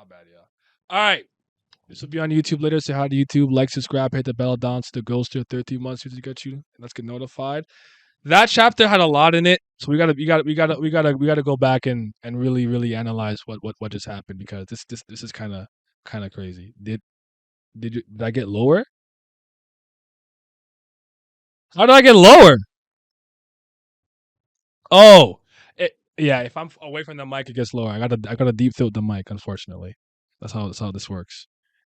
My bad, yeah. All right. This will be on YouTube later. Say hi to YouTube. Like, subscribe, hit the bell down so the goals to 13 months to get you. Let's get notified. That chapter had a lot in it, so we gotta go back and really analyze what just happened because this is kind of crazy. Did I get lower? How did I get lower? Oh, yeah. If I'm away from the mic, it gets lower. I gotta deep throat the mic. Unfortunately, that's how this works.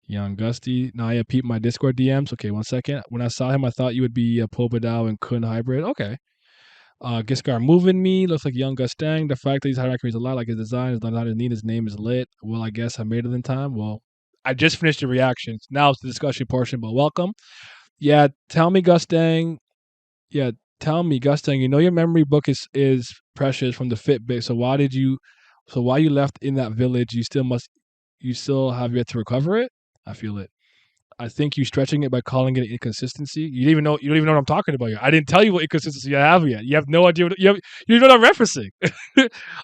Young Gusty. Naya peeped my Discord DMs. Okay, 1 second. When I saw him, I thought you would be a Bidau and Kun hybrid. Okay. Giskar moving me. Looks like young Gustang. The fact that he's hierarchy is a lot like his design is not his need. His name is lit. Well, I guess I made it in time. Well, I just finished the reactions. Now it's the discussion portion, but welcome. Yeah, tell me, Gustang. Yeah, tell me, Gustang. You know your memory book is precious from the Fitbit. So why did you? So why you left in that village? You still have yet to recover it. I feel it. I think you stretching it by calling it inconsistency. You don't even know what I'm talking about yet. I didn't tell you what inconsistency I have yet. You have no idea you know what I'm referencing.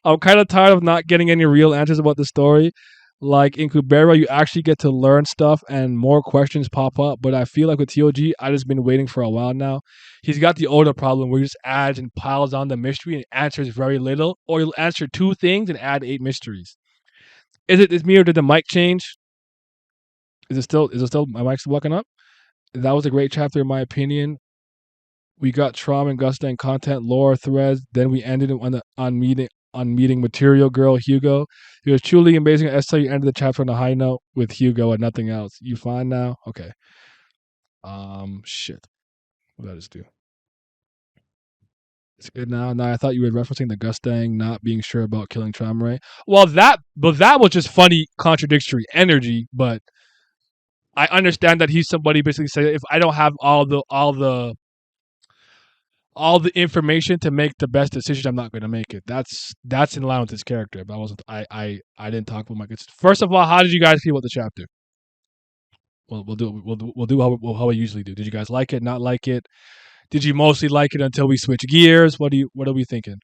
I'm kind of tired of not getting any real answers about the story. Like in Kubera, you actually get to learn stuff and more questions pop up. But I feel like with TOG, I just been waiting for a while now. He's got the older problem where he just adds and piles on the mystery and answers very little, or he'll answer 2 things and add 8 mysteries. Is it me or did the mic change? Is it still my mic's walking up? That was a great chapter in my opinion. We got trauma and Gustang content, lore threads. Then we ended it on meeting Material Girl Hugo. It was truly amazing. I saw you ended the chapter on a high note with Hugo and nothing else. You fine now? Okay. Shit. What did I just do? It's good now. Now I thought you were referencing the Gustang not being sure about killing Traumerei. Well, that was just funny contradictory energy, but I understand that he's somebody basically saying if I don't have all the information to make the best decision, I'm not going to make it. That's in line with his character. But I wasn't. I didn't talk about my kids. First of all, how did you guys feel about the chapter? We'll do how we usually do. Did you guys like it? Not like it? Did you mostly like it until we switch gears? What are we thinking?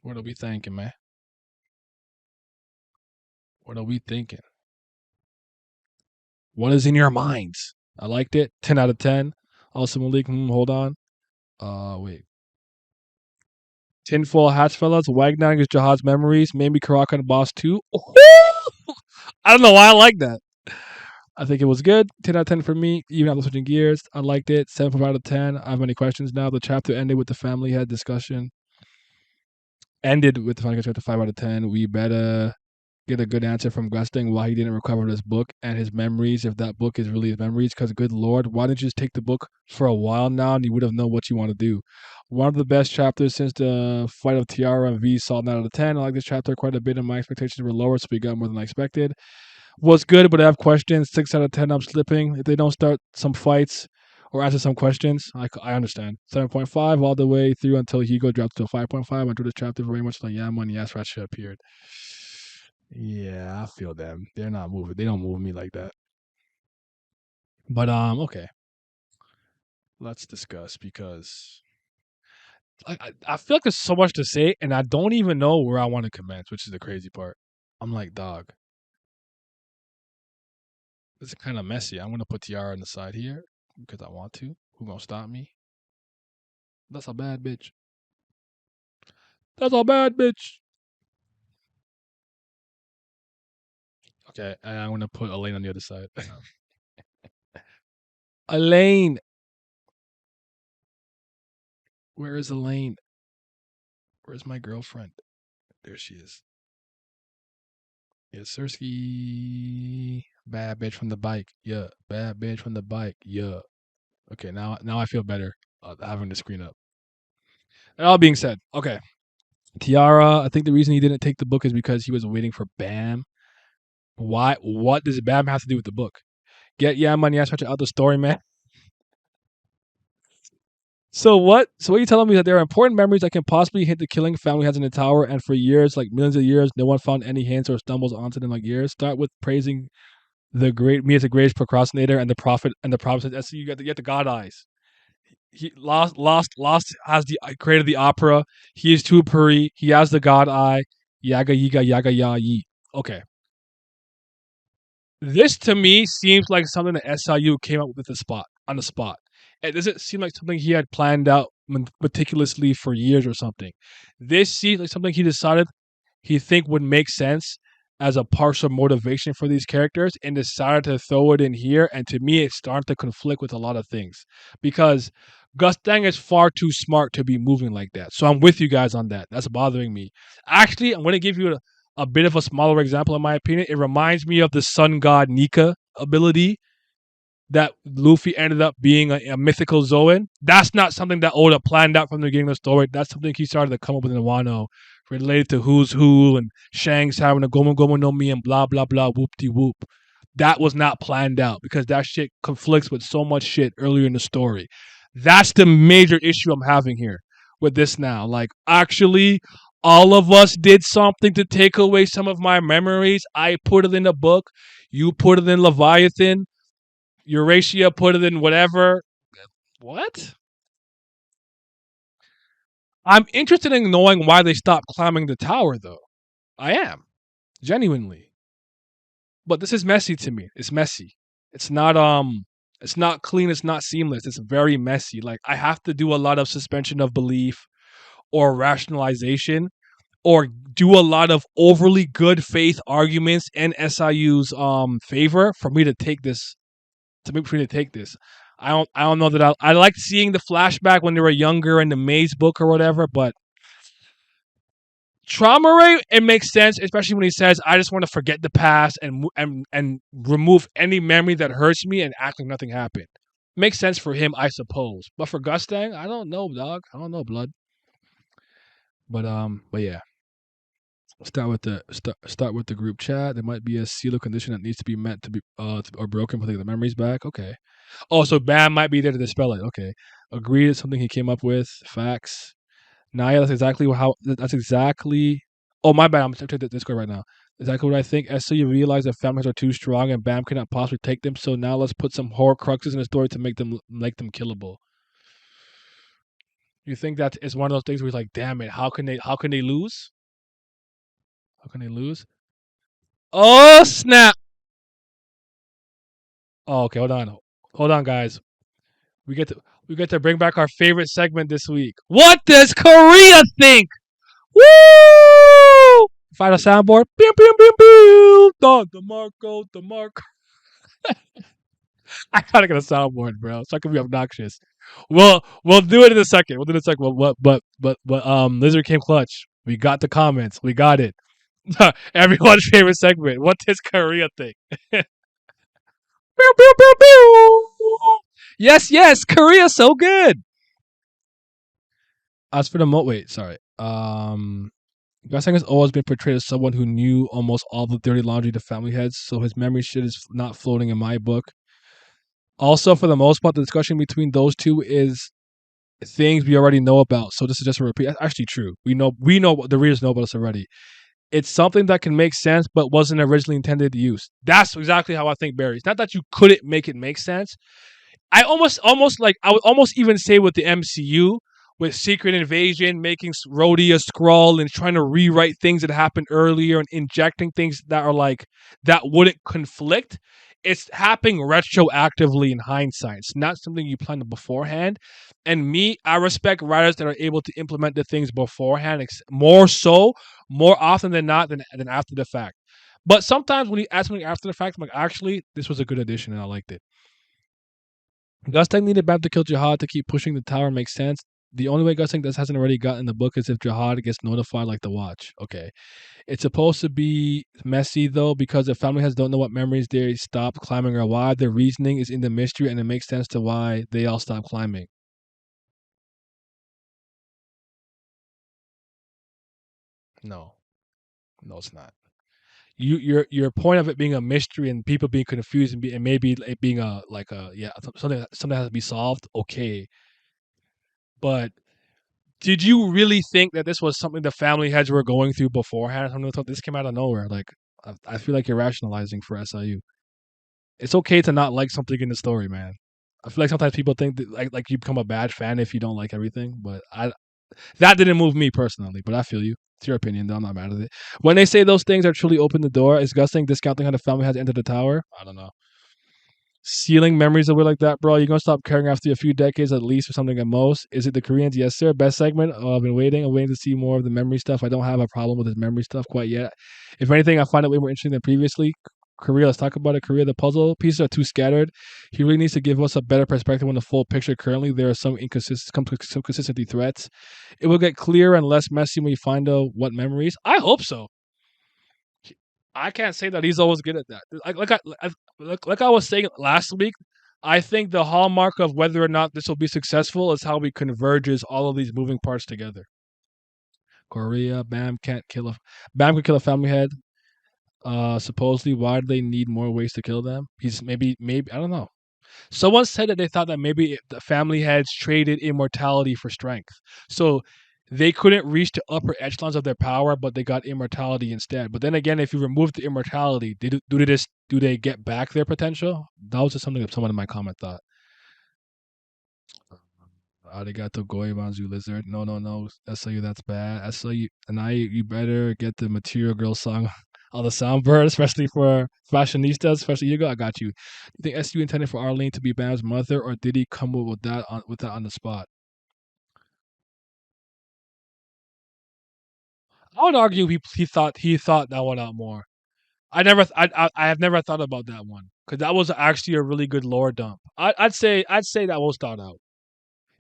What are we thinking, man? What are we thinking? What is in your minds? I liked it. 10 out of 10. Also, Malik, hold on. Wait. Tinfoil hats, fellas. Wagner is Jihad's memories. Maybe Karaka and Boss 2. I don't know why I like that. I think it was good. 10 out of 10 for me. Even after switching gears, I liked it. 7 out of 10. I have many questions now. The chapter ended with the family head discussion. Ended with the family chapter 5 out of 10. We better get a good answer from Gustang why he didn't recover this book and his memories, if that book is really his memories. Because, good Lord, why didn't you just take the book for a while now and you would have known what you want to do? One of the best chapters since the fight of Tiara and V, solid 9 out of 10. I like this chapter quite a bit and my expectations were lower, so we got more than I expected. Was good, but I have questions. 6 out of 10, I'm slipping. If they don't start some fights or answer some questions, I understand. 7.5 all the way through until Hugo dropped to a 5.5. I enjoyed this chapter very much like Yama and Yasracha appeared. Yeah, I feel them. They're not moving. They don't move me like that. But okay. Let's discuss because I feel like there's so much to say, and I don't even know where I want to commence, which is the crazy part. I'm like, dog, this is kind of messy. I'm gonna put Tiara on the side here because I want to. Who gonna stop me? That's a bad bitch. That's a bad bitch. Okay, and I'm gonna put Elaine on the other side. Elaine, where is Elaine? Where's my girlfriend? There she is. Yeah, Sersky. Bad bitch from the bike. Yeah. Bad bitch from the bike. Yeah. Okay, now I feel better having the screen up. That all being said, okay. Tiara, I think the reason he didn't take the book is because he was waiting for Bam. Why? What does Bam have to do with the book? Get money, ass out the story, man. So what? So what are you telling me that there are important memories that can possibly hint the killing family has in the tower, and for years, like millions of years, no one found any hints or stumbles onto them like years. Start with praising the great me as the greatest procrastinator and the prophet and the prophet. That's you get the God eyes. He lost has the created the opera. He is too puri. He has the God eye. Yaga yiga yaga ya yi. Okay. This to me seems like something that SIU came up with the spot on the spot. It doesn't seem like something he had planned out meticulously for years or something. This seems like something he decided he think would make sense as a partial motivation for these characters and decided to throw it in here. And to me, it started to conflict with a lot of things because Gustang is far too smart to be moving like that. So I'm with you guys on that. That's bothering me. Actually, I'm going to give you a bit of a smaller example, in my opinion. It reminds me of the Sun God Nika ability that Luffy ended up being a mythical Zoan. That's not something that Oda planned out from the beginning of the story. That's something he started to come up with in Wano related to who's who and Shanks having a Gomu Gomu no Mi and blah, blah, blah, whoop de whoop. That was not planned out because that shit conflicts with so much shit earlier in the story. That's the major issue I'm having here with this now. Like, actually, all of us did something to take away some of my memories. I put it in a book. You put it in Leviathan. Eurasia put it in whatever. What? I'm interested in knowing why they stopped climbing the tower, though. I am. Genuinely. But this is messy to me. It's messy. It's not clean, it's not seamless. It's very messy. Like I have to do a lot of suspension of belief or rationalization or do a lot of overly good faith arguments in SIU's favor for me to take this I don't know that I liked seeing the flashback when they were younger in the Maze book or whatever, but Traumerei, it makes sense, especially when he says, "I just want to forget the past and remove any memory that hurts me and act like nothing happened." Makes sense for him, I suppose, but for Gustang, I don't know, dog. I don't know, blood. But yeah, start with the group chat. There might be a seal of condition that needs to be met to be or broken for the memories back. Okay. Oh, so Bam might be there to dispel it. Okay. Agreed. It's something he came up with. Facts. Naya, that's exactly how. That's exactly. Oh, my bad. I'm checking the Discord right now. Exactly what I think. As so you realize that families are too strong and Bam cannot possibly take them. So now let's put some horror cruxes in the story to make them killable. You think that is one of those things where you're like, damn it, how can they lose? How can they lose? Oh snap! Oh, okay, hold on, guys. We get to we get to bring back our favorite segment this week. What does Korea think? Woo! Find a soundboard. Pew pew pew pew. The Marco, the Marco. I gotta get a soundboard, bro. It's not gonna be obnoxious. We'll do it in a second. We'll do it in a second. But Lizard came clutch. We got the comments. We got it. Everyone's favorite segment. What does Korea think? Pew pew pew pew. Yes, yes. Korea's so good. As for the wait, sorry. Gusang has always been portrayed as someone who knew almost all the dirty laundry the family heads, so his memory shit is not floating in my book. Also, for the most part, the discussion between those two is things we already know about. So this is just a repeat. That's actually true. We know what the readers know about us already. It's something that can make sense, but wasn't originally intended to use. That's exactly how I think, Barry. It's not that you couldn't make it make sense. I would almost even say with the MCU with Secret Invasion making Rhodey a scroll and trying to rewrite things that happened earlier and injecting things that are like that wouldn't conflict. It's happening retroactively in hindsight. It's not something you planned beforehand. And me, I respect writers that are able to implement the things beforehand more often than not than after the fact. But sometimes when you ask me after the fact, I'm like, actually, this was a good addition and I liked it. Gustang needed Bam to kill Jihad to keep pushing the tower makes sense. The only way Gustang this hasn't already gotten in the book is if Jihad gets notified like the Watch. Okay. It's supposed to be messy though because if family heads don't know what memories they stopped climbing or why, the reasoning is in the mystery and it makes sense to why they all stopped climbing. No. No, it's not. Your point of it being a mystery and people being confused and maybe it being a like a yeah something that has to be solved. Okay, but did you really think that this was something the family heads were going through beforehand? Something thought this came out of nowhere. Like I feel like you're rationalizing for SIU. It's okay to not like something in the story, man. I feel like sometimes people think that like you become a bad fan if you don't like everything, but That didn't move me personally, but I feel you. It's your opinion, though. I'm not mad at it. When they say those things are truly open the door, is Gusting discounting how the family has entered the tower? I don't know. Sealing memories away like that, bro. You're gonna stop caring after a few decades at least or something at most. Is it the Koreans? Yes, sir. Best segment. Oh, I've been waiting. I'm waiting to see more of the memory stuff. I don't have a problem with his memory stuff quite yet. If anything, I find it way more interesting than previously. Korea, let's talk about it. Korea, the puzzle pieces are too scattered. He really needs to give us a better perspective on the full picture. Currently, there are some consistency threats. It will get clearer and less messy when you find out what memories. I hope so. I can't say that he's always good at that. Like I was saying last week, I think the hallmark of whether or not this will be successful is how he converges all of these moving parts together. Korea, Bam can kill a family head. Supposedly, why do they need more ways to kill them? He's maybe I don't know. Someone said that they thought that maybe the family heads traded immortality for strength. So they couldn't reach the upper echelons of their power, but they got immortality instead. But then again, if you remove the immortality, do they get back their potential? That was just something that someone in my comment thought. Arigato goibanzu lizard. No, no, no. SLU, that's bad. SLU, and you better get the Material Girl song on the soundboard, especially for fashionistas, especially Hugo. I got you. Do you think SU intended for Arlene to be Bam's mother, or did he come up with that on the spot? I would argue he thought that one out more. I have never thought about that one because that was actually a really good lore dump. I'd say that was thought out,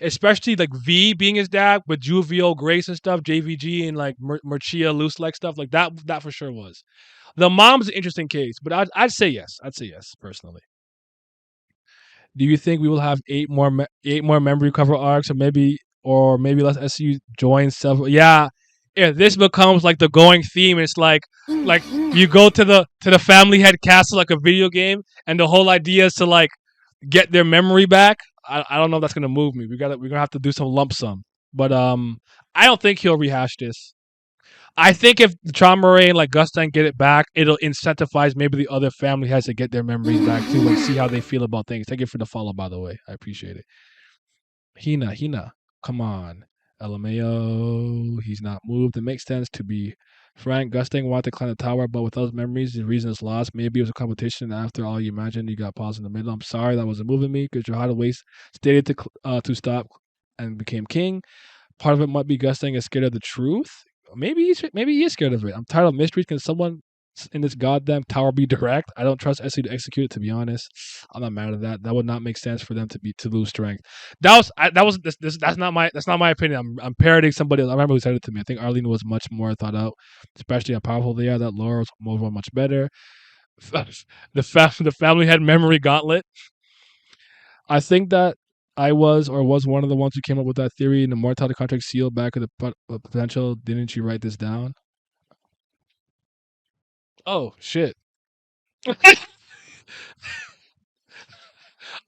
especially like V being his dad with Juvio Grace and stuff, JVG and like Murchia Loose like stuff like that. That for sure was. The mom's an interesting case, but I'd say yes. I'd say yes personally. Do you think we will have eight more memory cover arcs, or maybe let's SU join several? Yeah, if this becomes like the going theme, it's like you go to the family head castle like a video game, and the whole idea is to like get their memory back. I don't know if that's gonna move me. We're gonna have to do some lump sum, but I don't think he'll rehash this. I think if Traumerei and like Gustang get it back, it'll incentivize maybe the other family has to get their memories back too and see how they feel about things. Thank you for the follow, by the way. I appreciate it. Hina, come on. LMAO, he's not moved. It makes sense to be frank. Gusting wanted to climb the tower, but without memories, the reason is lost. Maybe it was a competition. After all, you imagined you got paused in the middle. I'm sorry that wasn't moving me because Jihad waste stated to stop and became king. Part of it might be Gusting is scared of the truth. Maybe he is scared of it. I'm tired of mysteries. Can someone in this goddamn tower be direct? I don't trust SC to execute it. To be honest, I'm not mad at that. That would not make sense for them to lose strength. That's not my opinion. I'm parroting somebody else. I remember who said it to me. I think Arlene was much more thought out, especially how powerful they are. That Laura was much better. The family had memory gauntlet. I think that I was one of the ones who came up with that theory. And the mortality contract sealed back of the potential. Didn't you write this down? Oh shit!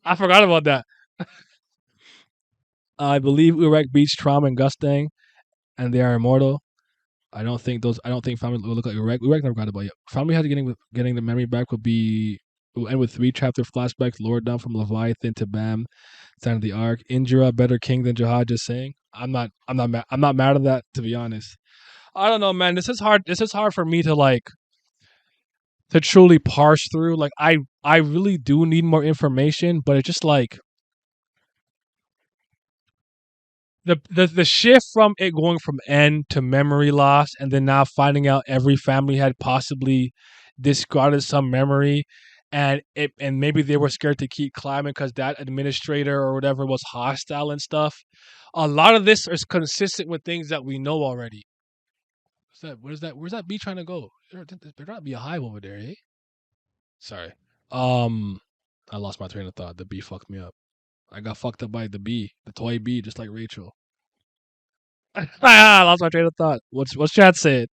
I forgot about that. I believe Urek beats Traum and Gustang, and they are immortal. I don't think family will look like Urek. Urek never got about it. Family has getting the memory back will end with 3 chapter flashbacks, lore down from Leviathan to Bam, sign of the arc. Indra better king than Jihad. Just saying. I'm not mad at that, to be honest. I don't know, man. This is hard. This is hard for me to truly parse through. Like I really do need more information, but it's just like the shift from it going from end to memory loss, and then now finding out every family had possibly discarded some memory, and maybe they were scared to keep climbing because that administrator or whatever was hostile and stuff. A lot of this is consistent with things that we know already. What's that? Where's that? Where's that bee trying to go? There not be a hive over there, eh? Sorry. Um, I lost my train of thought. The bee fucked me up. I got fucked up by the bee, the toy bee, just like Rachel. I lost my train of thought. What's chat said?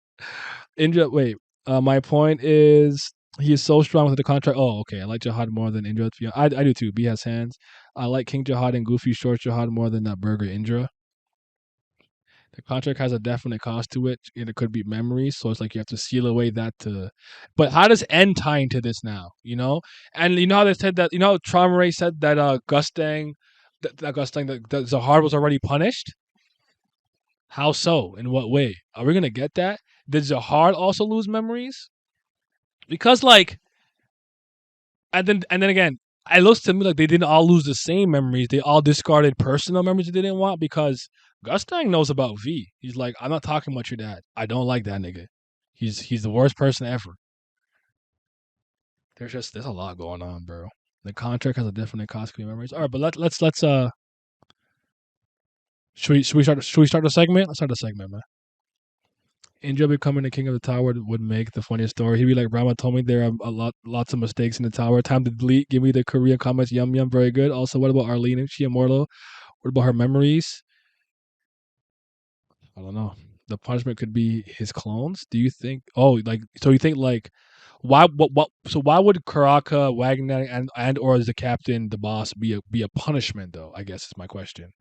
Indra, wait. My point is he is so strong with the contract. Oh, okay. I like Jihad more than Indra. I do too. B has hands. I like King Jihad and Goofy Short Jihad more than that Burger Indra. The contract has a definite cost to it, and it could be memories. So it's like you have to seal away that to. But how does N tie into this now? And you know how they said that. Traumerei said that Gustang, that Zahar was already punished. How so? In what way? Are we gonna get that? Did Zahard also lose memories? Because like, and then again, it looks to me like they didn't all lose the same memories. They all discarded personal memories they didn't want because Gustang knows about V. He's like, I'm not talking about your dad. I don't like that nigga. He's the worst person ever. There's a lot going on, bro. The contract has a different cost memories. All right, but let's should we start the segment? Let's start the segment, man. Angel becoming the king of the tower would make the funniest story. He'd be like, Rama told me there are lots of mistakes in the tower. Time to delete. Give me the Korean comments. Yum yum. Very good. Also, what about Arlene? Is she immortal? What about her memories? I don't know. The punishment could be his clones. Do you think? Oh, like so you think like why what so why would Karaka, Wagner, and or as the captain, the boss be a punishment though? I guess is my question.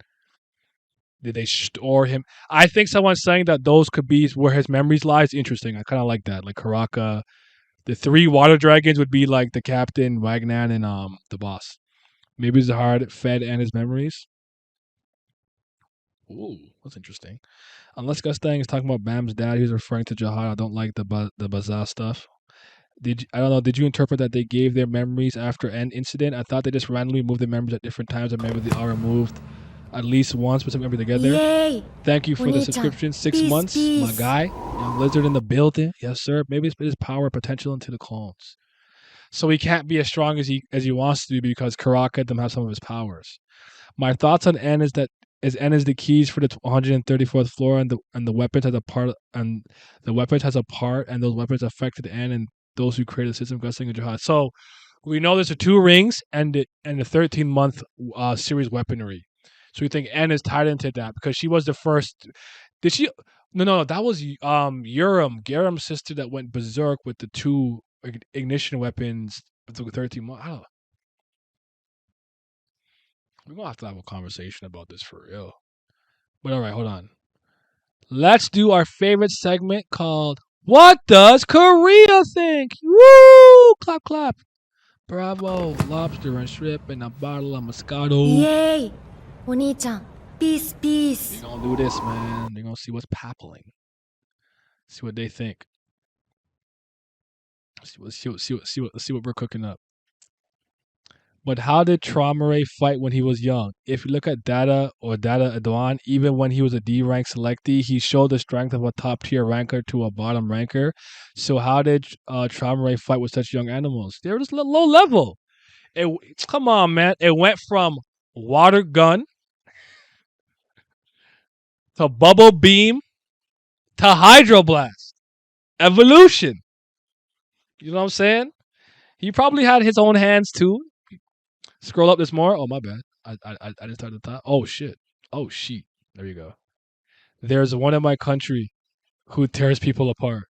Did they store him? I think someone's saying that those could be where his memories lies. Interesting. I kind of like that. Like Karaka, the three water dragons would be like the captain, Wagner, and the boss. Maybe Zahard fed and his memories. Ooh, that's interesting. Unless Gustang is talking about Bam's dad, he's referring to Jahad. I don't like the bazaar stuff. I don't know? Did you interpret that they gave their memories after an incident? I thought they just randomly moved their memories at different times, and maybe they are removed at least once, but some memory together. Yay! Thank you for the お兄ちゃん subscription. 6 peace, months, my peace. guy. Young Lizard in the building. Yes, sir. Maybe it's his power potential into the clones. So he can't be as strong as he wants to be because Karaka let them have some of his powers. My thoughts on N is that N is the keys for the 134th floor, and the weapons has a part, and the weapons has a part, and those weapons affected N and those who created the system, Gusting and Jihad. So we know there's the two rings and the 13-month series weaponry. So we think N is tied into that because she was the first. Did she? No. That was Garam's sister that went berserk with the two ignition weapons. The 13 months. I don't know. We're gonna have to have a conversation about this for real. But all right, hold on. Let's do our favorite segment called "What Does Korea Think?" Woo! Clap, clap. Bravo! Lobster and shrimp and a bottle of Moscato. イエーイお兄ちゃんピースピー We're ス gonna do this, man. We're gonna see what's pappling. See what they think. See what we're cooking up. But how did Traumerei fight when he was young? If you look at Data or Data Adwan, even when he was a D rank selectee, he showed the strength of a top tier ranker to a bottom ranker. So how did Traumerei fight with such young animals? They were just low level. Come on, man. It went from water gun to bubble beam to hydroblast. Evolution. You know what I'm saying? He probably had his own hands too. Scroll up this more. Oh my bad. I just started the top. Oh shit. Oh shit. There you go. There's one in my country who tears people apart.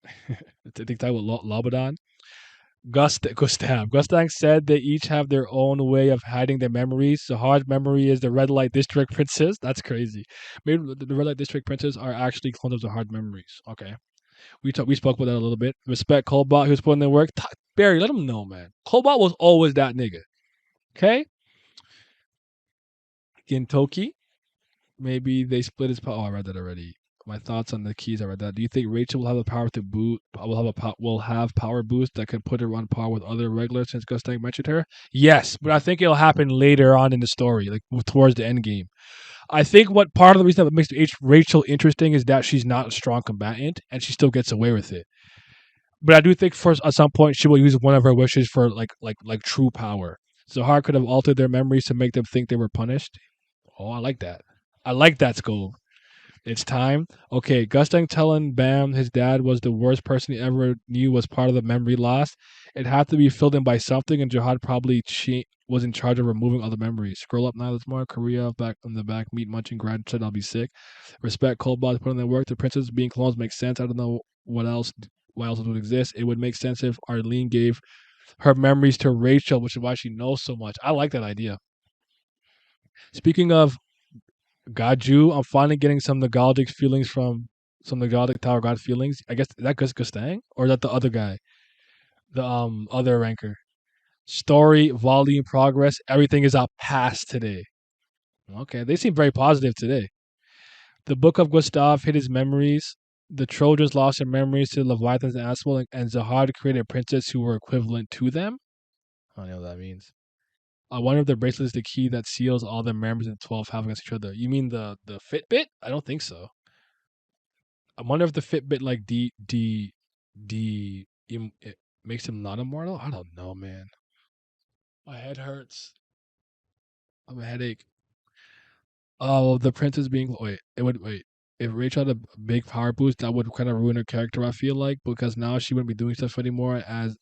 I think that was Lobadan. Gustang said they each have their own way of hiding their memories. So hard memory is the red light district princess. That's crazy. Maybe the red light district princes are actually clones of the hard memories. Okay. We spoke about that a little bit. Respect Cobalt, who's putting in work. Barry, let him know, man. Cobalt was always that nigga. Okay? Gintoki. Maybe they split his power. Oh, I read that already. My thoughts on the keys. I read that. Do you think Rachel will have the power to boot? Will have power boost that could put her on par with other regulars since Gustang mentioned her? Yes, but I think it'll happen later on in the story, like towards the end game. I think what part of the reason that makes Rachel interesting is that she's not a strong combatant and she still gets away with it. But I do think for at some point she will use one of her wishes for like true power. Zahar could have altered their memories to make them think they were punished. Oh, I like that. I like that skull. It's time. Okay, Gustang telling Bam his dad was the worst person he ever knew was part of the memory loss. It had to be filled in by something, and Jihad probably was in charge of removing all the memories. Scroll up now, there's more. Korea back in the back, meat munching grad said I'll be sick. Respect Cobalt putting in work. The princess being clones makes sense. I don't know why else would exist. It would make sense if Arlene gave her memories to Rachel, which is why she knows so much. I like that idea. Speaking of Gaju, I'm finally getting some nostalgic feelings from some nostalgic Tower God feelings. I guess is that Gustang or is that the other guy, the other ranker. Story, volume, progress, everything is up past today. Okay, they seem very positive today. The book of Gustav hid his memories. The Trojans lost their memories to Leviathans and Aswell, and Zahard created a princess who were equivalent to them. I don't know what that means. I wonder if the bracelet is the key that seals all the memories in the 12 have against each other. You mean the Fitbit? I don't think so. I wonder if the Fitbit like it makes him not immortal. I don't know, man. My head hurts. I have a headache. Oh, the princess being wait. It would wait. If Rachel had a big power boost, that would kind of ruin her character. I feel like because now she wouldn't be doing stuff anymore as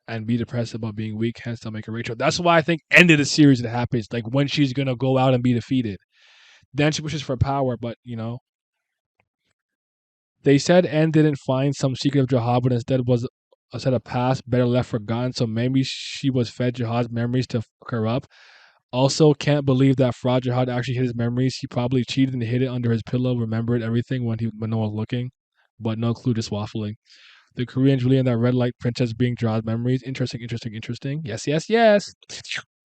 and be depressed about being weak. Hence, they'll make her Rachel. That's why I think end of the series it happens. Like when she's gonna go out and be defeated, then she wishes for power. But they said N didn't find some secret of Jahad, but instead was a set of past, better left forgotten. So maybe she was fed Jahad's memories to fuck her up. Also, can't believe that Fraud Jahad actually hid his memories. He probably cheated and hid it under his pillow, remembered everything when no one was looking, but no clue, just waffling. The Korean Julian, that red light princess being Jahad's memories. Interesting, interesting, interesting. Yes, yes, yes.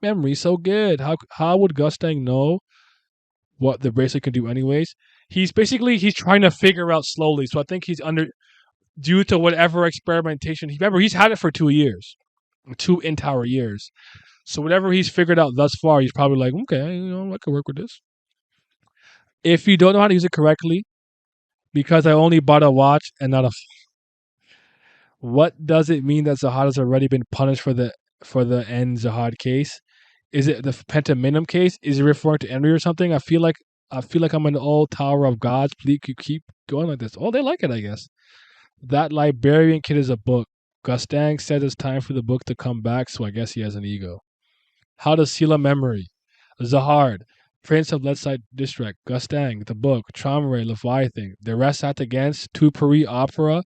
Memories so good. How would Gustang know what the bracelet can do anyways? He's trying to figure out slowly. So I think he's under due to whatever experimentation. Remember, he's had it for 2 years, 2 entire years. So whatever he's figured out thus far, he's probably like, okay, I can work with this. If you don't know how to use it correctly, because I only bought a watch and not a, what does it mean that Zahad has already been punished for the N Zahad case? Is it the Pentaminum case? Is it referring to Henry or something? I feel like I'm in the old Tower of Gods. Please keep going like this. Oh, they like it, I guess. That librarian kid is a book. Gustang says it's time for the book to come back, so I guess he has an ego. How to seal a memory. Zahard, Prince of Ledside District. Gustang, the book. Traumerei, Leviathan. The rest at against Tupuri Opera.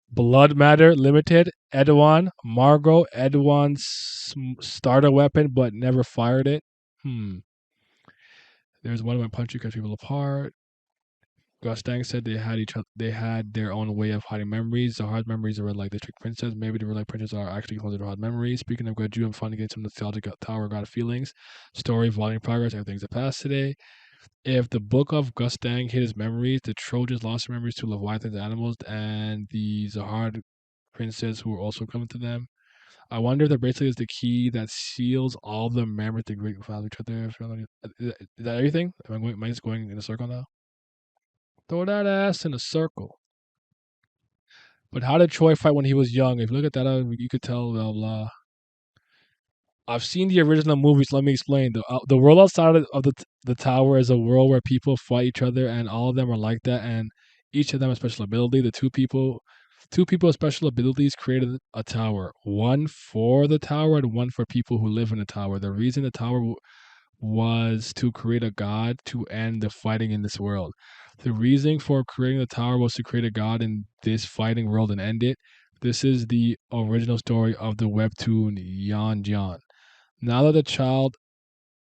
Blood Matter Limited. Edouan. Margot. Edouan's starter weapon, but never fired it. There's one of my punch you cut people apart. Gustang said they had their own way of hiding memories. The hard memories are like District Princess. Maybe the real life princess are actually closer to hard memories. Speaking of Gradu, I'm finally getting some nostalgic Tower God feelings. Story, volume progress, everything's a past today. If the book of Gustang hid his memories, the Trojans lost their memories to Leviathan's animals and the Zahard princess who were also coming to them. I wonder if the bracelet is the key that seals all the memories to great father each other. Is that everything? Am I just going in a circle now? Throw that ass in a circle. But how did Troy fight when he was young? If you look at that, you could tell, blah, blah. I've seen the original movies. Let me explain. The world outside of the tower is a world where people fight each other, and all of them are like that, and each of them has special ability. The two people with special abilities created a tower. One for the tower and one for people who live in the tower. The reason the tower was to create a god to end the fighting in this world. The reason for creating the tower was to create a god in this fighting world and end it. This is the original story of the webtoon Yan Jian. Now the child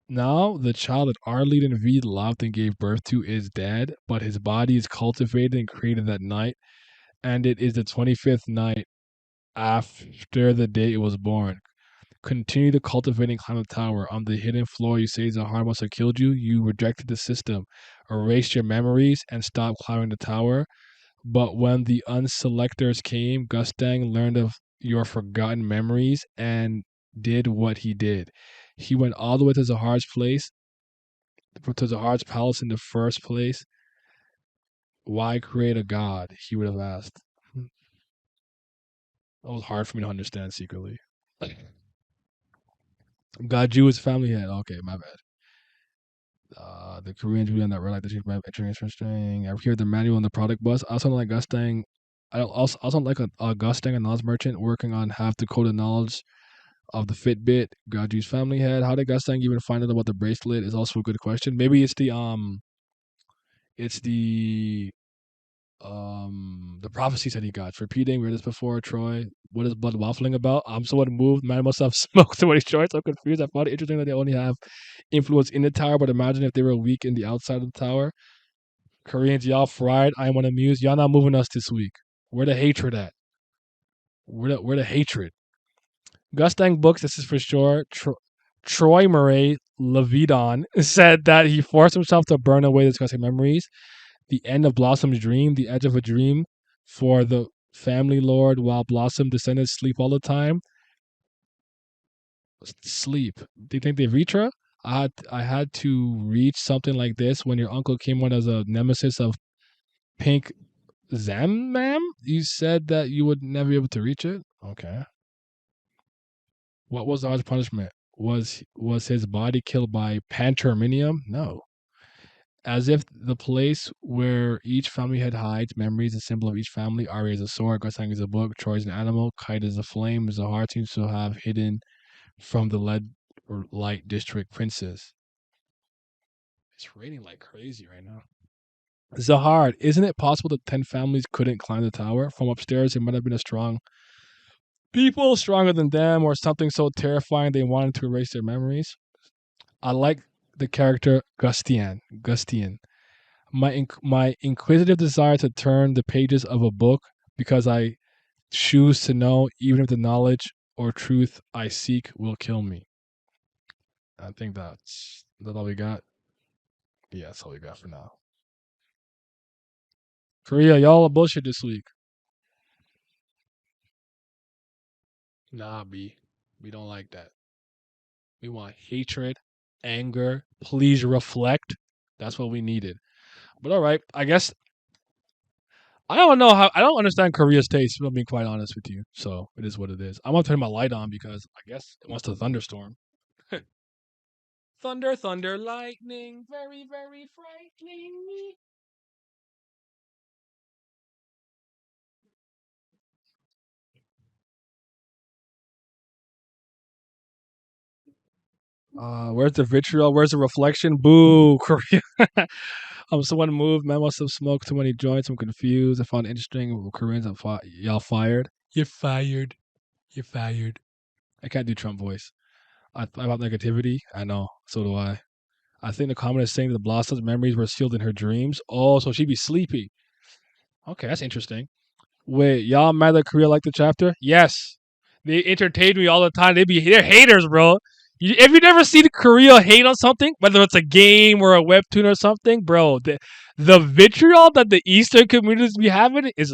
that our lead and Reed loved and gave birth to is dead, but his body is cultivated and created that night, and it is the 25th night after the day it was born. Continue to cultivate and climb the tower. On the hidden floor, you say Zahar must have killed you. You rejected the system, erased your memories, and stopped climbing the tower. But when the unselectors came, Gustang learned of your forgotten memories and did what he did. He went all the way to Zahar's palace in the first place. Why create a god? He would have asked. That was hard for me to understand secretly. Gaju is family head. Okay, my bad. The Korean Julian that realized that she's interesting. I hear the manual and the product bus. I also like Gustang. I also like a Gustang, a knowledge merchant working on half the code of knowledge of the Fitbit. Gaju's family head. How did Gustang even find out about the bracelet? Is also a good question. Maybe it's the prophecies that he got. Repeating, read this before, Troy. What is blood waffling about? I'm so unmoved. Man must have smoked so many shorts. I'm confused. I found it interesting that they only have influence in the tower, but imagine if they were weak in the outside of the tower. Koreans, y'all fried. I am unamused. Y'all not moving us this week. Where the hatred at? Where the hatred? Gustang Books, this is for sure. Traumerei Levidon said that he forced himself to burn away disgusting memories. The end of Blossom's dream, the edge of a dream for the family lord while Blossom descendants sleep all the time. Sleep. Do you think they reach her? I had to reach something like this when your uncle came on as a nemesis of Pink Zam, ma'am? You said that you would never be able to reach it? Okay. What was the harsh punishment? Was his body killed by Panterminium? No. As if the place where each family head hides, memories, a symbol of each family. Ari is a sword, Gustang is a book, Troy is an animal, Kite is a flame, is a heart seems to have hidden from the lead or light district princes. It's raining like crazy right now. Zahard, isn't it possible that 10 families couldn't climb the tower? From upstairs, it might have been a strong people stronger than them or something so terrifying they wanted to erase their memories. I like the character Gustian. My inquisitive desire to turn the pages of a book because I choose to know, even if the knowledge or truth I seek will kill me. I think that's all we got. Yeah, that's all we got for now. Korea, y'all are bullshit this week. Nah, B. We don't like that. We want hatred, anger. Please reflect. That's what we needed. But all right, I guess I don't know how. I don't understand Korea's taste. If I'm being quite honest with you, so it is what it is. I'm gonna turn my light on because I guess it wants to thunderstorm. Thunder, thunder, lightning, very, very frightening me. Where's the vitriol? Where's the reflection? Boo, Korea. Someone moved. Man must have smoked too many joints. I'm confused. I found it interesting. Koreans, y'all fired. You're fired. You're fired. I can't do Trump voice. About negativity. I know. So do I. I think the comment is saying that the Blossom's memories were sealed in her dreams. Oh, so she'd be sleepy. Okay, that's interesting. Wait, y'all mad that Korea liked the chapter? Yes. They entertain me all the time. They're haters, bro. If you never seen Korea hate on something, whether it's a game or a webtoon or something, bro, the vitriol that the Eastern communities be having is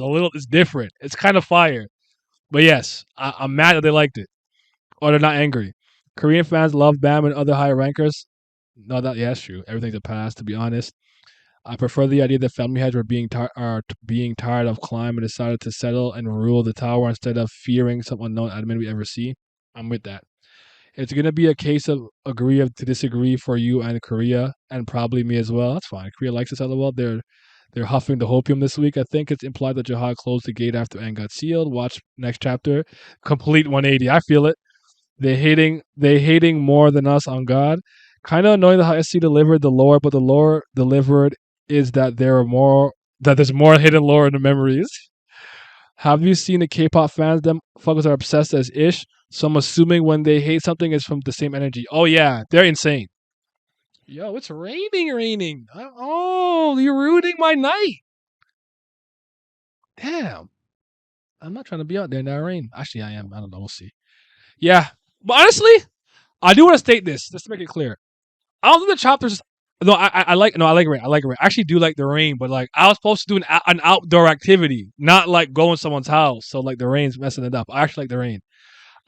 different. It's kind of fire. But yes, I'm mad that they liked it. Or they're not angry. Korean fans love Bam and other higher rankers. No, that's true. Everything's a pass, to be honest. I prefer the idea that family heads were being tired of climb and decided to settle and rule the tower instead of fearing some unknown admin we ever see. I'm with that. It's gonna be a case of agree to disagree for you and Korea and probably me as well. That's fine. Korea likes us LOL. They're huffing the hopium this week. I think it's implied that Jihad closed the gate after Aang got sealed. Watch next chapter. Complete 180. I feel it. They hating more than us on God. Kind of annoying that how SC delivered the lore, but the lore delivered is that there's more hidden lore in the memories. Have you seen the K-pop fans? Them fuckers are obsessed as ish. So I'm assuming when they hate something, it's from the same energy. Oh yeah, they're insane. Yo, it's raining. Oh, you're ruining my night. Damn. I'm not trying to be out there in that rain. Actually, I am. I don't know. We'll see. Yeah, but honestly, I do want to state this just to make it clear. I don't think the chapters. No, I like no, I like rain. I like rain. I actually do like the rain, but like I was supposed to do an outdoor activity, not like go in someone's house. So like the rain's messing it up. I actually like the rain.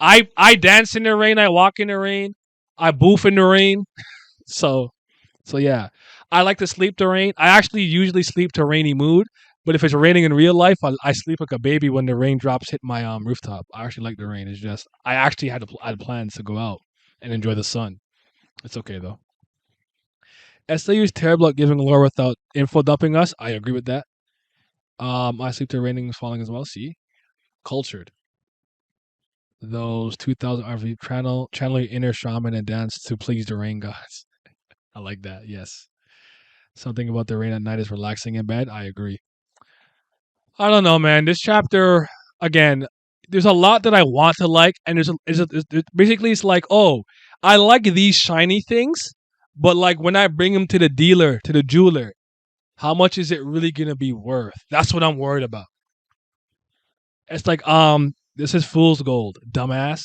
I dance in the rain. I walk in the rain. I boof in the rain. So yeah, I like to sleep to rain. I actually usually sleep to rainy mood. But if it's raining in real life, I sleep like a baby when the raindrops hit my rooftop. I actually like the rain. It's just I actually had plans to go out and enjoy the sun. It's okay though. SAU is terrible at giving lore without info dumping us. I agree with that. I sleep to raining is falling as well. See, cultured. Those 2000 RV channel your inner shaman and dance to please the rain gods. I like that. Yes, something about the rain at night is relaxing in bed. I agree. I don't know, man. This chapter again. There's a lot that I want to like, and basically it's like, oh, I like these shiny things, but like when I bring them to the dealer, to the jeweler, how much is it really gonna be worth? That's what I'm worried about. It's like, this is fool's gold, dumbass.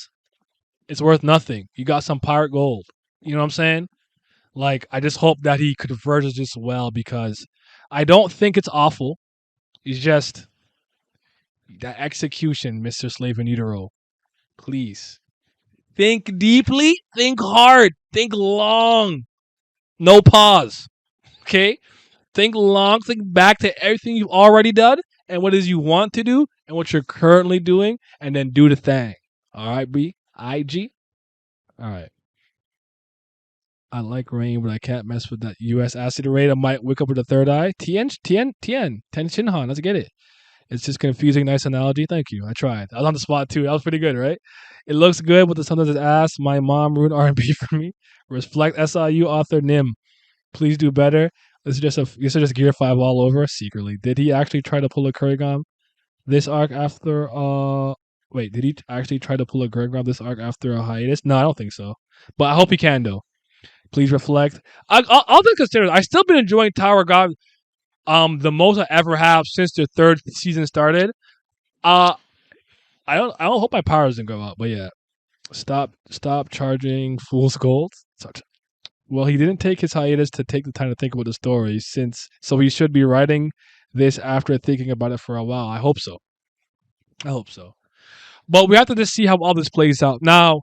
It's worth nothing. You got some pirate gold. You know what I'm saying? Like, I just hope that he converges this well because I don't think it's awful. It's just that execution, Mr. Slave in Utero. Please. Think deeply, think hard, think long. No pause. Okay? Think long, think back to everything you've already done and what it is you want to do and what you're currently doing, and then do the thing. All right, B? IG? All right. I like rain, but I can't mess with that US acid rain. I might wake up with a third eye. Tien Shinhan. Let's get it. It's just confusing. Nice analogy. Thank you. I tried. I was on the spot too. That was pretty good, right? It looks good, but the sometimes it's ass. My mom ruined R&B for me. Reflect SIU author Nim. Please do better. This is just Gear 5 all over secretly. Did he actually try to pull a Kurgan this arc after wait, did he actually try to pull a Kurgan this arc after a hiatus? No, I don't think so. But I hope he can though. Please reflect. I'll just consider. I still been enjoying Tower God the most I ever have since the third season started. Uh I don't hope my power doesn't go up, but yeah. Stop charging fool's gold. Well, he didn't take his hiatus to take the time to think about the story so he should be writing this after thinking about it for a while. I hope so. But we have to just see how all this plays out. Now,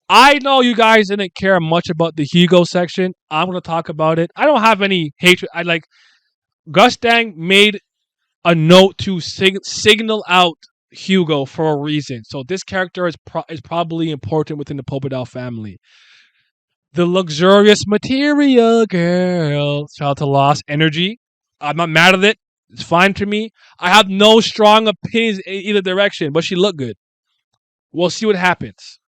I know you guys didn't care much about the Hugo section. I'm going to talk about it. I don't have any hatred. I like Gustang made a note to signal out Hugo for a reason. So this character is probably important within the Bidau family. The luxurious material girl. Shout out to Lost Energy. I'm not mad at it. It's fine to me. I have no strong opinions in either direction, but she looked good. We'll see what happens.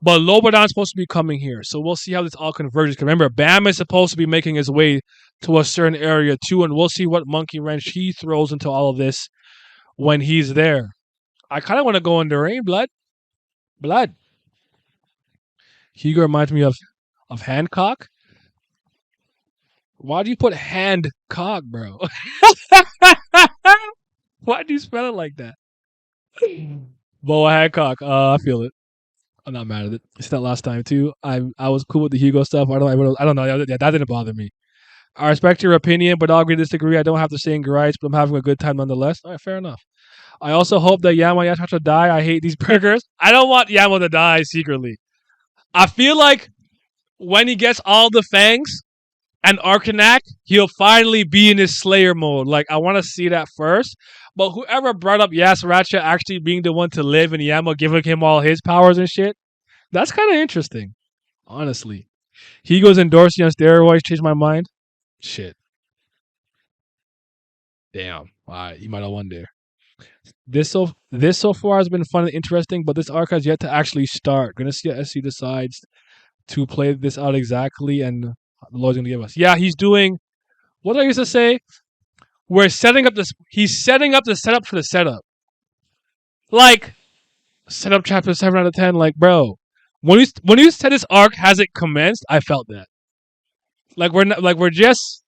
But Lobadan's supposed to be coming here, so we'll see how this all converges. Remember, Bam is supposed to be making his way to a certain area too, and we'll see what monkey wrench he throws into all of this when he's there. I kind of want to go in the rain, blood. Hugo reminds me of Hancock. Why do you put Handcock, bro? Why do you spell it like that? Boa Hancock. I feel it. I'm not mad at it. It's that last time too. I was cool with the Hugo stuff. I don't know. Yeah, that didn't bother me. I respect your opinion, but I'll agree to disagree. I don't have the same gripes, but I'm having a good time nonetheless. All right, fair enough. I also hope that Yama Yasha die. I hate these burgers. I don't want Yama to die secretly. I feel like when he gets all the fangs and Arcanak, he'll finally be in his Slayer mode. Like, I want to see that first. But whoever brought up Yasaracha actually being the one to live and Yama giving him all his powers and shit, that's kind of interesting, honestly. Hugo's endorsing on steroids changed my mind. Shit. Damn. All right, you might have won there. This so far has been fun and interesting, but this arc has yet to actually start. Gonna see how SC decides to play this out exactly, and the Lord's gonna give us. Yeah, he's doing what I used to say. We're setting up this. He's setting up the setup for the setup. Like, setup chapter 7 out of 10. Like, bro, when you said this arc hasn't commenced, I felt that. Like we're just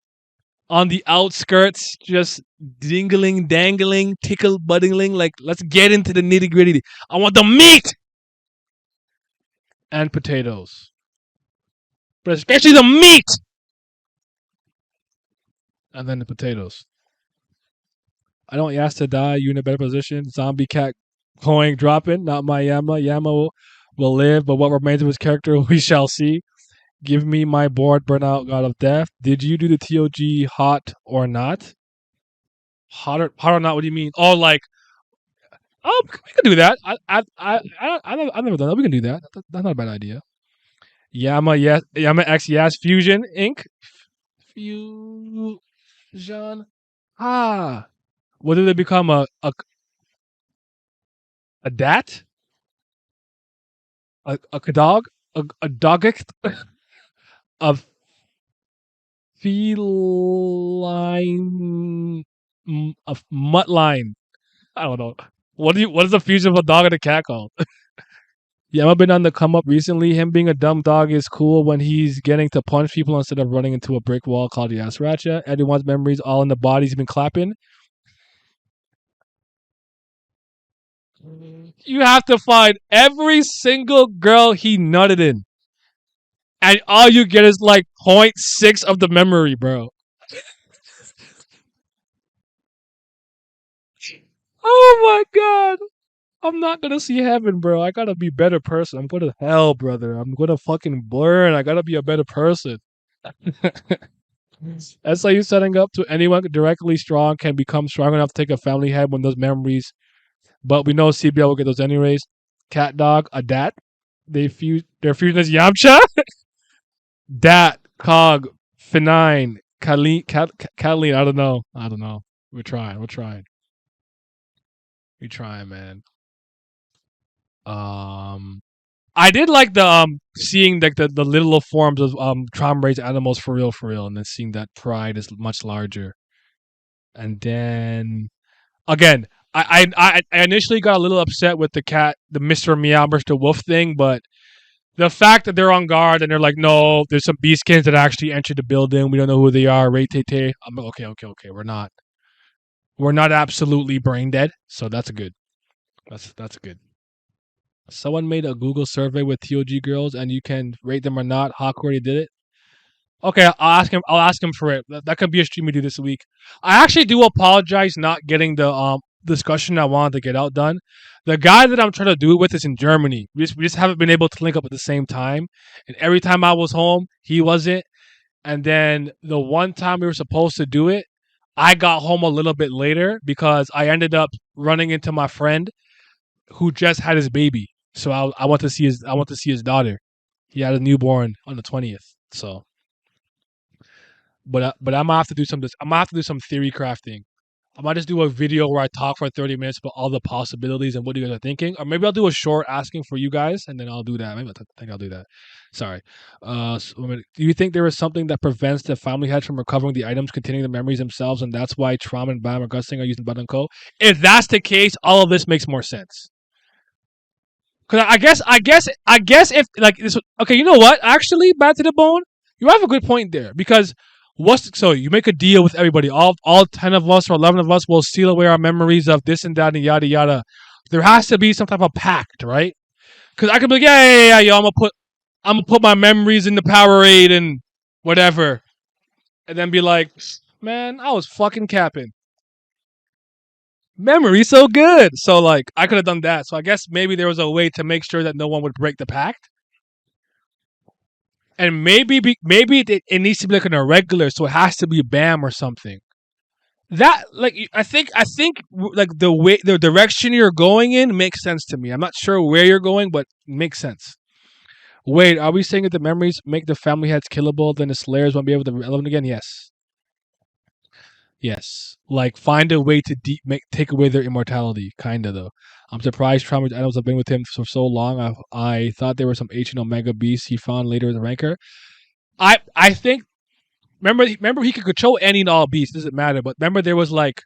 on the outskirts, just dingling, dangling, tickle, buddingling. Like, let's get into the nitty gritty. I want the meat and potatoes, but especially the meat, and then the potatoes. I don't ask to die. You in a better position. Zombie cat coin dropping. Not my Yama. Yama will live, but what remains of his character we shall see. Give me my board, burnout, god of death. Did you do the TOG hot or not? Hot or not? What do you mean? Oh, like, oh, we can do that. I've never done that. We can do that. That's not a bad idea. Yama, yes. Yama X, yes. Fusion Inc. Fusion. Ah. What did it become? A dat? A dog? A dogic? A feline, a mutt line. I don't know. What is the fusion of a dog and a cat called? Yeah, I've been on the come up recently. Him being a dumb dog is cool when he's getting to punch people instead of running into a brick wall called the Asracha. Everyone's memories all in the bodies he's been clapping. You have to find every single girl he nutted in. And all you get is like 0.6 of the memory, bro. Oh my god. I'm not gonna see heaven, bro. I gotta be a better person. I'm going to hell, brother. I'm gonna fucking burn. I gotta be a better person. SIU setting up to anyone directly strong can become strong enough to take a family head when those memories. But we know CBL will get those anyways. Cat dog, a dat. Their fusion is Yamcha. Dat, Cog, Finine, Kaleen. I don't know. We're trying. We're trying, man. Um, I did like the seeing like the little forms of Traumerei's animals for real, and then seeing that pride is much larger. And then again, I initially got a little upset with the cat, the Mister Meow, Mister Wolf thing, but the fact that they're on guard and they're like, no, there's some beastkins that actually entered the building. We don't know who they are. Ray Tay. I'm like, okay. We're not absolutely brain dead, so that's good. That's good. Someone made a Google survey with TOG girls, and you can rate them or not. Hawk already did it. Okay, I'll ask him. I'll ask him for it. That could be a stream we do this week. I actually do apologize not getting the discussion I wanted to get out done. The guy that I'm trying to do it with is in Germany. We just haven't been able to link up at the same time. And every time I was home, he wasn't. And then the one time we were supposed to do it, I got home a little bit later because I ended up running into my friend who just had his baby. So I want to see his daughter. He had a newborn on the 20th. So, but I'm gonna have to do I'm gonna have to do some theory crafting. I might just do a video where I talk for 30 minutes about all the possibilities and what you guys are thinking, or maybe I'll do a short asking for you guys, and then I'll do that. Maybe I think I'll do that. Sorry. Do you think there is something that prevents the family head from recovering the items containing the memories themselves, and that's why Traum and Bam or Gusting are using Bud and Co? If that's the case, all of this makes more sense. Because I guess if like this, okay, you know what? Actually, back to the bone, you have a good point there. Because so you make a deal with everybody. All 10 of us or 11 of us will seal away our memories of this and that and yada yada. There has to be some type of pact, right? Because I could be like, yeah, yo, I'm gonna put my memories in the Powerade and whatever, and then be like, man, I was fucking capping. Memory so good. So like I could have done that. So I guess maybe there was a way to make sure that no one would break the pact. And maybe it needs to be like an irregular, so it has to be Bam or something. That like I think like the direction you're going in makes sense to me. I'm not sure where you're going, but it makes sense. Wait, are we saying that the memories make the family heads killable, then the Slayers won't be able to relevant them again? Yes. Yes, like find a way to take away their immortality, kinda though. I'm surprised Traumer's animals have been with him for so long. I thought there were some ancient Omega beasts he found later in the ranker. I think remember he could control any and all beasts. Doesn't matter, but remember there was like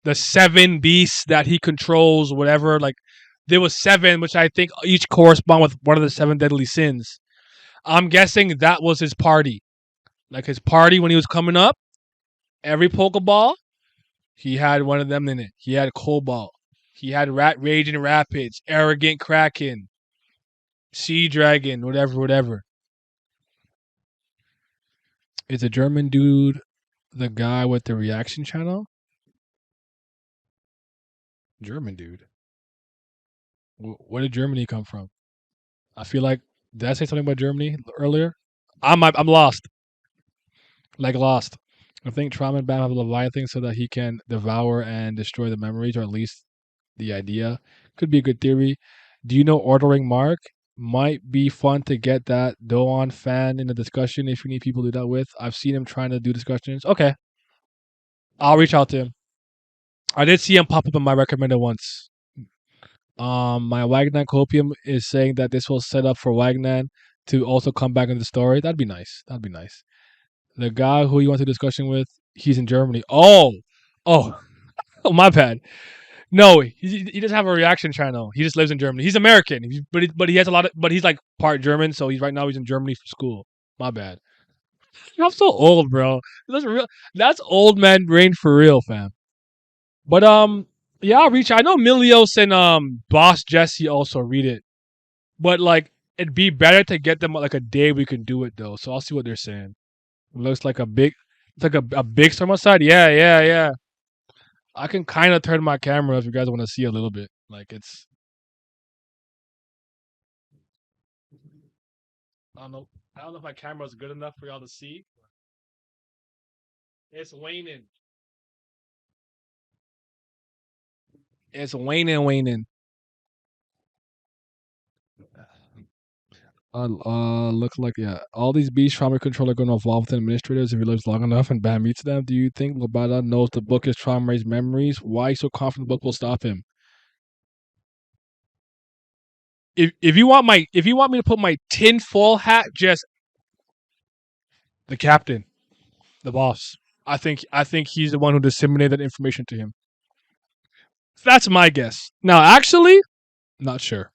the 7 beasts that he controls, whatever. Like there was 7, which I think each correspond with one of the 7 deadly sins. I'm guessing that was his party. Like his party when he was coming up. Every Pokeball, he had one of them in it. He had Cobalt. He had Raging Rapids, Arrogant Kraken, Sea Dragon, whatever. Is a German dude the guy with the reaction channel? German dude. Where did Germany come from? I feel like did I say something about Germany earlier? I'm lost. Like lost. I think Traum and Bam have a Leviathan so that he can devour and destroy the memories, or at least the idea. Could be a good theory. Do you know Ordering Mark? Might be fun to get that Doan fan in the discussion if you need people to do that with. I've seen him trying to do discussions. Okay. I'll reach out to him. I did see him pop up in my recommended once. My Wagnan Copium is saying that this will set up for Wagnan to also come back in the story. That'd be nice. The guy who you want to discussion with, he's in Germany. Oh, my bad. No, he doesn't have a reaction channel. He just lives in Germany. He's American, but he has a lot of. But he's like part German, so he's in Germany for school. My bad. I'm so old, bro. That's old man brain for real, fam. But yeah, I'll reach. I know Milios and Boss Jesse also read it, but like it'd be better to get them like a day we can do it though. So I'll see what they're saying. It looks like a big, it's like a big storm outside. Yeah. I can kind of turn my camera if you guys want to see a little bit. Like it's, I don't know. I don't know if my camera is good enough for y'all to see. It's waning. It's waning, waning. Look like yeah. All these beast trauma control are going to evolve within administrators if he lives long enough and Bam meets them. Do you think Lobata knows the book is Traumerei's memories? Why so confident the book will stop him? If you want me to put my tinfoil hat, just the captain, the boss. I think he's the one who disseminated that information to him. That's my guess. Now, actually, not sure.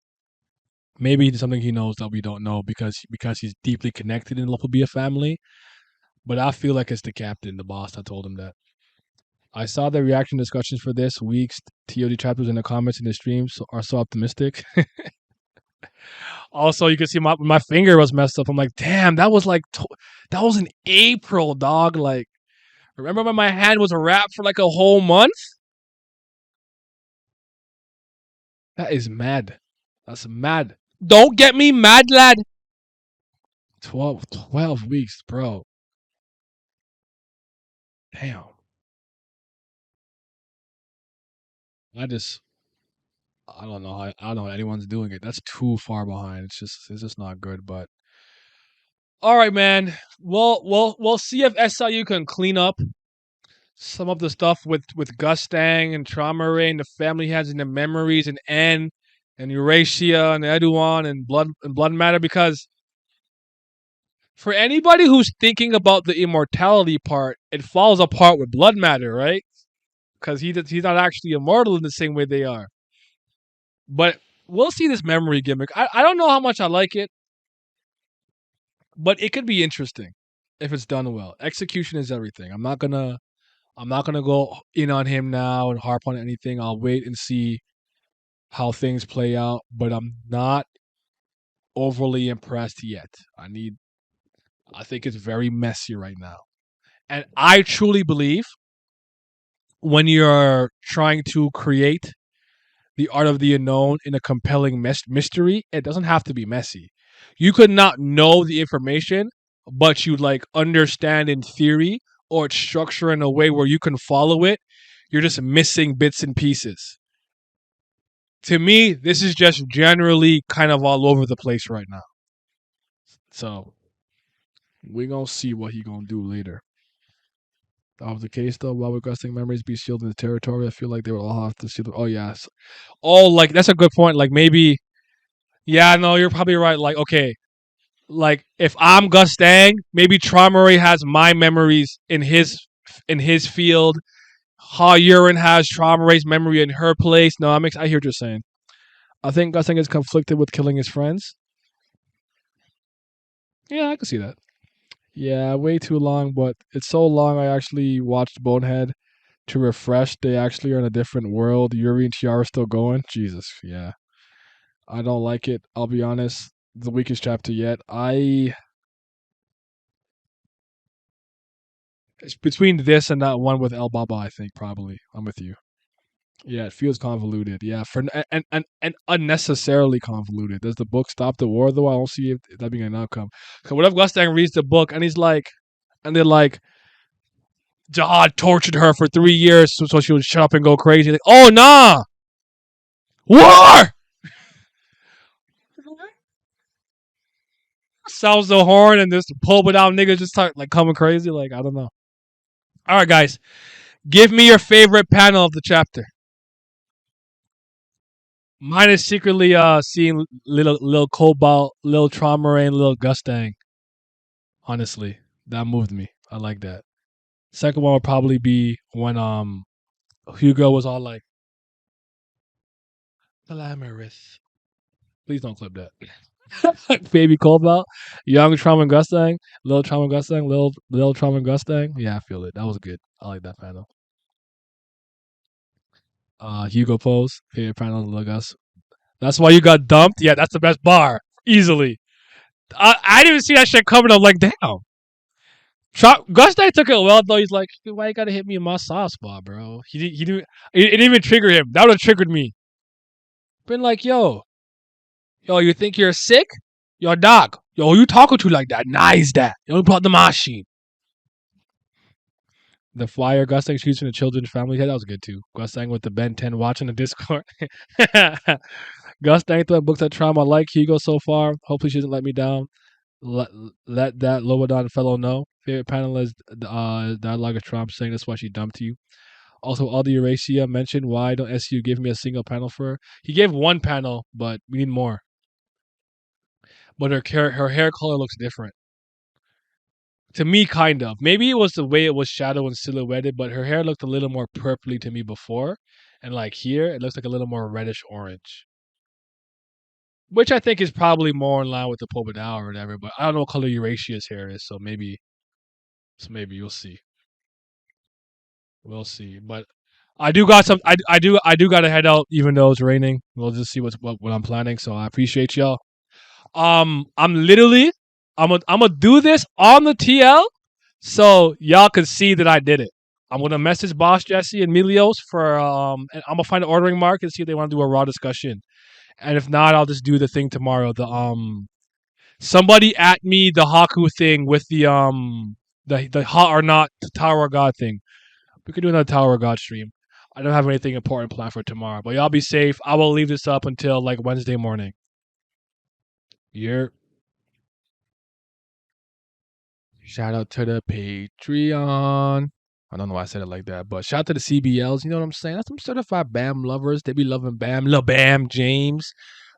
Maybe it's something he knows that we don't know because he's deeply connected in Lopabia family. But I feel like it's the captain, the boss, that told him that. I saw the reaction discussions for this week's TOD chapters in the comments in the streams are so optimistic. Also, you can see my finger was messed up. I'm like, damn, that was that was in April, dog. Like, remember when my hand was wrapped for like a whole month? That is mad. That's mad. Don't get me mad, lad. 12 weeks, bro. Damn. I just I don't know how I don't know how anyone's doing it. That's too far behind. It's just not good. But all right, man. We'll see if SIU can clean up some of the stuff with Gustang and Traumerei and the family has in the memories and N and Eurasia and Eduan and blood matter, because for anybody who's thinking about the immortality part, it falls apart with blood matter, right? Because he's not actually immortal in the same way they are. But we'll see this memory gimmick. I don't know how much I like it, but it could be interesting if it's done well. Execution is everything. I'm not gonna go in on him now and harp on anything. I'll wait and see how things play out, but I'm not overly impressed yet. I think it's very messy right now. And I truly believe when you're trying to create the art of the unknown in a compelling mystery, it doesn't have to be messy. You could not know the information, but you like understand in theory, or it's structured in a way where you can follow it. You're just missing bits and pieces. To me, this is just generally kind of all over the place right now. So we gonna see what he gonna do later. That was the case though. While requesting memories be sealed in the territory, I feel like they will all have to seal. Oh yes. Oh, like that's a good point. Like maybe. Yeah, no, you're probably right. Like okay, like if I'm Gustang, maybe Traumerei has my memories in his field. Ha Urine has Traumerei's memory in her place. No, I hear what you're saying. I think Gustang is conflicted with killing his friends. Yeah, I can see that. Yeah, way too long, but it's so long. I actually watched Bonehead to refresh. They actually are in a different world. Yuri and Tiara still going. Jesus, yeah. I don't like it. I'll be honest. The weakest chapter yet. It's between this and that one with El Baba. I think probably. I'm with you. Yeah, it feels convoluted. Yeah, for and unnecessarily convoluted. Does the book stop the war though? I don't see that being an outcome. So what if Gustang reads the book and he's like, and they're like, Jihad tortured her for 3 years so she would shut up and go crazy. Like, oh nah, war! Sounds the horn and this pull without niggas just start like coming crazy. Like I don't know. All right, guys, give me your favorite panel of the chapter. Mine is secretly seeing little Cobalt, little Traumerei, and little Gustang. Honestly, that moved me. I like that. Second one would probably be when Hugo was all like glamorous. Please don't clip that. Baby Cobalt, young Trauma and Gustang, little Trauma and Gustang, little Trauma and Gustang. Yeah, I feel it. That was good. I like that panel. Hugo pose, favorite panel, little Gus. That's why you got dumped. Yeah, that's the best bar easily. I didn't even see that shit coming. I'm like, damn. Gustang took it well though. He's like, why you gotta hit me in my soft spot, bro? He didn't. It didn't even trigger him. That would have triggered me. Been like, yo, you think you're sick? Yo, dog. Yo, who you talking to like that? Nice that. You brought the machine. The flyer Gustang shoots from the children's family head. That was good too. Gustang with the Ben 10 watching the Discord. Gustang thought books at Trauma. I like Hugo so far. Hopefully she doesn't let me down. Let that Lobodon fellow know. Favorite panel is Dialogue of Trump saying that's why she dumped you. Also, all the Eurasia mentioned why don't SU give me a single panel for her? He gave one panel, but we need more. But her hair color looks different. To me, kind of. Maybe it was the way it was shadow and silhouetted, but her hair looked a little more purpley to me before. And like here, it looks like a little more reddish orange. Which I think is probably more in line with the Bidau or whatever, but I don't know what color Eurasia's hair is, so maybe you'll see. We'll see. But I do got some I do gotta head out even though it's raining. We'll just see what I'm planning. So I appreciate y'all. I'm literally I'm gonna do this on the TL so y'all can see that I did it. I'm gonna message Boss Jesse and Milios for and I'm gonna find an ordering mark and see if they want to do a raw discussion. And if not, I'll just do the thing tomorrow. The somebody at me the Haku thing with the hot or not Tower of God thing. We could do another Tower of God stream. I don't have anything important planned for tomorrow, but y'all be safe. I will leave this up until like Wednesday morning. Shout out to the Patreon. I don't know why I said it like that, but shout out to the CBLs. You know what I'm saying? That's some certified BAM lovers. They be loving BAM. Lil Bam James.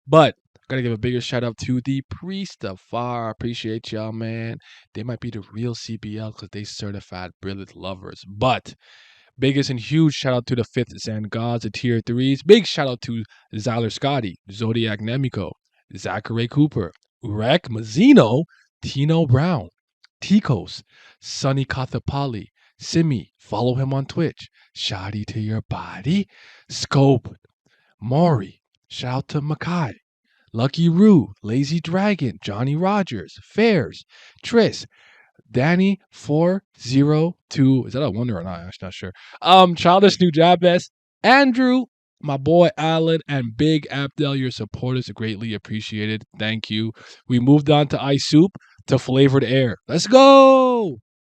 But gotta give a bigger shout out to the Priest of Far. Appreciate y'all, man. They might be the real CBL because they certified brilliant lovers. But biggest and huge shout out to the Fifth Zen Gods, the Tier 3s. Big shout out to Zyler Scotty, Zodiac Nemiko, Zachary Cooper, Urek Mazzino, Tino Brown, Ticos, Sunny Kathapali, Simi, follow him on Twitch, Shoddy to your body, Scope, Maury, shout out to Makai, Lucky Roo, Lazy Dragon, Johnny Rogers, Fairs, Tris, Danny 402. Is that a wonder or not? I'm not sure. Childish New Jabez, Andrew, my boy Alan, and Big Abdel. Your support is greatly appreciated. Thank you. We moved on to ice soup to flavored air. Let's go.